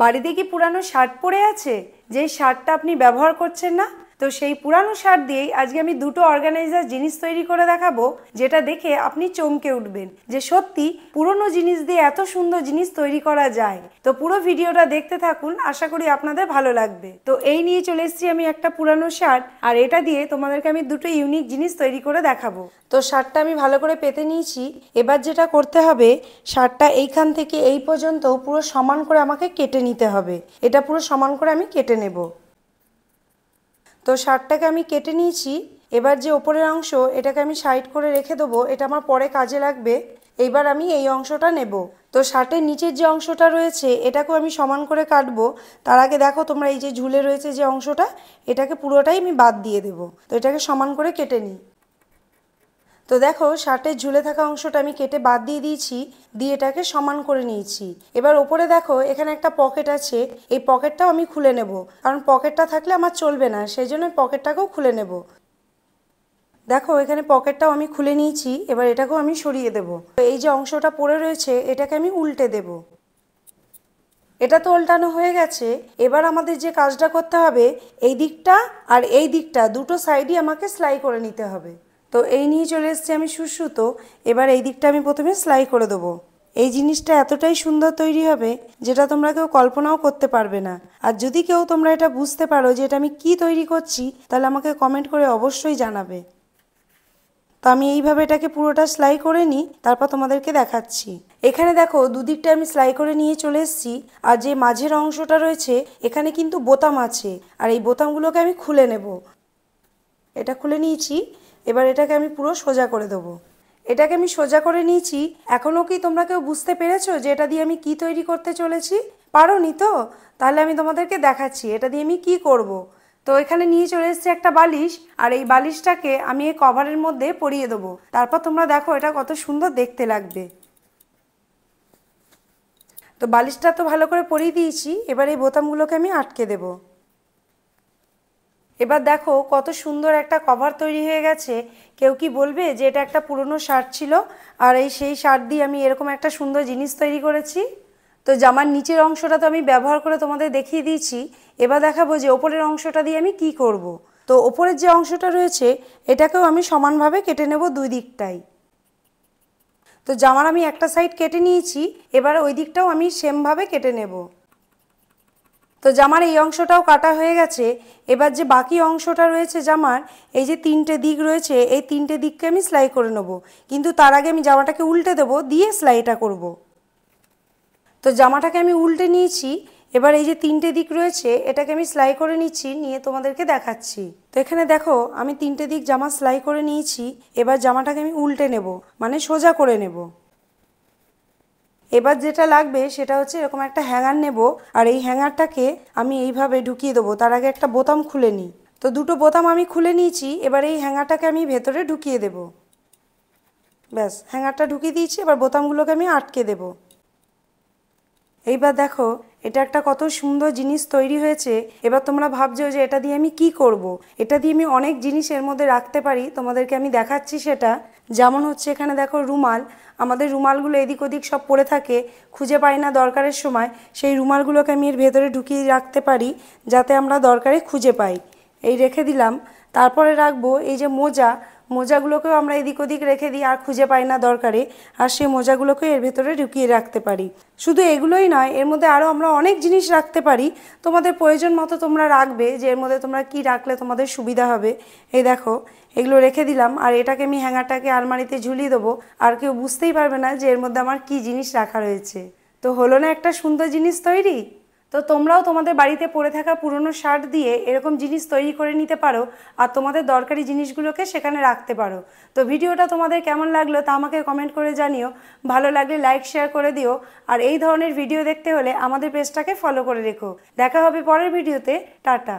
বাড়িতে কি পুরানো শার্ট পরে আছে, যেই শার্টটা আপনি ব্যবহার করছেন না? তো সেই পুরানো শার্ট দিয়েই আজকে আমি দুটো অর্গানাইজার জিনিস তৈরি করে দেখাবো, যেটা দেখে আপনি চমকে উঠবেন যে সত্যি পুরনো জিনিস দিয়ে এত সুন্দর জিনিস তৈরি করা যায়। তো পুরো ভিডিওটা দেখতে থাকুন, আশা করি আপনাদের ভালো লাগবে। তো এই নিয়ে চলে এসেছি আমি একটা পুরানো শার্ট, আর এটা দিয়ে তোমাদেরকে আমি দুটো ইউনিক জিনিস তৈরি করে দেখাবো। তো শার্টটা আমি ভালো করে পেতে নিয়েছি। এবার যেটা করতে হবে, শার্টটা এইখান থেকে এই পর্যন্ত পুরো সমান করে আমাকে কেটে নিতে হবে। এটা পুরো সমান করে আমি কেটে নেব। তো শার্টটাকে আমি কেটে নিয়েছি। এবার যে ওপরের অংশ, এটাকে আমি সাইড করে রেখে দেবো, এটা আমার পরে কাজে লাগবে। এইবার আমি এই অংশটা নেব। তো শার্টের নিচের যে অংশটা রয়েছে, এটাকেও আমি সমান করে কাটবো। তার আগে দেখো তোমরা, এই যে ঝুলে রয়েছে যে অংশটা, এটাকে পুরোটাই আমি বাদ দিয়ে দেবো। তো এটাকে সমান করে কেটে নিই। তো দেখো, শার্টের ঝুলে থাকা অংশটা আমি কেটে বাদ দিয়ে দিয়েছি, দিয়ে এটাকে সমান করে নিয়েছি। এবার ওপরে দেখো, এখানে একটা পকেট আছে, এই পকেটটাও আমি খুলে নেব, কারণ পকেটটা থাকলে আমার চলবে না, সেই জন্য পকেটটাকেও খুলে নেব। দেখো, এখানে পকেটটাও আমি খুলে নিয়েছি। এবার এটাকেও আমি সরিয়ে দেব। এই যে অংশটা পড়ে রয়েছে, এটাকে আমি উল্টে দেব। এটা তো উল্টানো হয়ে গেছে। এবার আমাদের যে কাজটা করতে হবে, এই দিকটা আর এই দিকটা দুটো সাইডই আমাকে সেলাই করে নিতে হবে। তো এই নিয়ে চলে এসেছি আমি সুসুতো। এবার এই দিকটা আমি প্রথমে সেলাই করে দেবো। এই জিনিসটা এতটাই সুন্দর তৈরি হবে, যেটা তোমরা কেউ কল্পনাও করতে পারবে না। আর যদি কেউ তোমরা এটা বুঝতে পারো যে এটা আমি কি তৈরি করছি, তাহলে আমাকে কমেন্ট করে অবশ্যই জানাবে। তো আমি এইভাবে এটাকে পুরোটা সেলাই করে নিই, তারপর তোমাদেরকে দেখাচ্ছি। এখানে দেখো, দুদিকটা আমি সেলাই করে নিয়ে চলে এসেছি। আর যে মাঝের অংশটা রয়েছে, এখানে কিন্তু বোতাম আছে, আর এই বোতামগুলোকে আমি খুলে নেব। এটা খুলে নিয়েছি। এবার এটাকে আমি পুরো সোজা করে দেবো। এটাকে আমি সোজা করে নিয়েছি। এখনও কি তোমরা কেউ বুঝতে পেরেছো যে এটা দিয়ে আমি কি তৈরি করতে চলেছি? পারোনি তো? তাহলে আমি তোমাদেরকে দেখাচ্ছি এটা দিয়ে আমি কি করব। তো এখানে নিয়ে চলে এসেছি একটা বালিশ, আর এই বালিশটাকে আমি এই কভারের মধ্যে পরিয়ে দেবো। তারপর তোমরা দেখো এটা কত সুন্দর দেখতে লাগবে। তো বালিশটা তো ভালো করে পরিয়ে দিয়েছি। এবার এই বোতামগুলোকে আমি আটকে দেবো। এবার দেখো কত সুন্দর একটা কভার তৈরি হয়ে গেছে। কেউ কি বলবে যে এটা একটা পুরনো শার্ট ছিল, আর সেই শার্ট দিয়ে আমি এরকম একটা সুন্দর জিনিস তৈরি করেছি? তো জামার নিচের অংশটা তো আমি ব্যবহার করে তোমাদের দেখিয়ে দিয়েছি। এবার দেখাবো যে ওপরের অংশটা দিয়ে আমি কি করব। তো ওপরের যে অংশটা রয়েছে, এটাকেও আমি সমানভাবে কেটে নেব দুই দিকটাই। তো জামার আমি একটা সাইড কেটে নিয়েছি, এবার ওই দিকটাও আমি সেমভাবে কেটে নেব। তো জামার এই অংশটাও কাটা হয়ে গেছে। এবার যে বাকি অংশটা রয়েছে জামার, এই যে তিনটে দিক রয়েছে, এই তিনটে দিককে আমি সেলাই করে নেব। কিন্তু তার আগে আমি জামাটাকে উল্টে দেবো, দিয়ে সেলাইটা করব। তো জামাটাকে আমি উল্টে নিয়েছি। এবার এই যে তিনটে দিক রয়েছে, এটাকে আমি সেলাই করে নিচ্ছি, নিয়ে তোমাদেরকে দেখাচ্ছি। তো এখানে দেখো, আমি তিনটে দিক জামা সেলাই করে নিয়েছি। এবার জামাটাকে আমি উল্টে নেব, মানে সোজা করে নেব। এবার যেটা লাগবে সেটা হচ্ছে এরকম একটা হ্যাঙ্গার নেব, আর এই হ্যাঙ্গারটাকে আমি এইভাবে ঢুকিয়ে দেবো। তার আগে একটা বোতাম খুলে নিই। তো দুটো বোতাম আমি খুলে নিয়েছি। এবার এই হ্যাঙ্গারটাকে আমি ভেতরে ঢুকিয়ে দেব। ব্যাস, হ্যাঙ্গারটা ঢুকিয়ে দিয়েছি। এবার বোতামগুলোকে আমি আটকে দেব। এইবার দেখো, এটা একটা কত সুন্দর জিনিস তৈরি হয়েছে। এবার তোমরা ভাবছো যে এটা দিয়ে আমি কি করব। এটা দিয়ে আমি অনেক জিনিস এর মধ্যে রাখতে পারি, তোমাদেরকে আমি দেখাচ্ছি সেটা। যেমন হচ্ছে এখানে দেখো রুমাল। আমাদের রুমালগুলো এদিক ওদিক সব পড়ে থাকে, খুঁজে পাই না দরকারের সময়। সেই রুমালগুলোকে আমি এর ভেতরে ঢুকিয়ে রাখতে পারি, যাতে আমরা দরকারে খুঁজে পাই। এই রেখে দিলাম। তারপরে রাখবো এই যে মোজা। মোজাগুলোকেও আমরা এদিক ওদিক রেখে দিই, আর খুঁজে পাই না দরকারে, আর সেই মোজাগুলোকে এর ভেতরে ঢুকিয়ে রাখতে পারি। শুধু এগুলোই নয়, এর মধ্যে আরও আমরা অনেক জিনিস রাখতে পারি। তোমাদের প্রয়োজন মতো তোমরা রাখবে যে এর মধ্যে তোমরা কি রাখলে তোমাদের সুবিধা হবে। এই দেখো, এগুলো রেখে দিলাম, আর এটাকে আমি হ্যাঙ্গারটাকে আলমারিতে ঝুলিয়ে দেবো, আর কেউ বুঝতেই পারবে না যে এর মধ্যে আমার কি জিনিস রাখা রয়েছে। তো হলো না একটা সুন্দর জিনিস তৈরি? তো তোমরাও তোমাদের বাড়িতে পড়ে থাকা পুরনো শার্ট দিয়ে এরকম জিনিস তৈরি করে নিতে পারো, আর তোমাদের দরকারি জিনিসগুলোকে সেখানে রাখতে পারো। তো ভিডিওটা তোমাদের কেমন লাগলো তা আমাকে কমেন্ট করে জানিও। ভালো লাগলে লাইক শেয়ার করে দিও, আর এই ধরনের ভিডিও দেখতে হলে আমাদের পেজটাকে ফলো করে রেখো। দেখা হবে পরের ভিডিওতে। টাটা।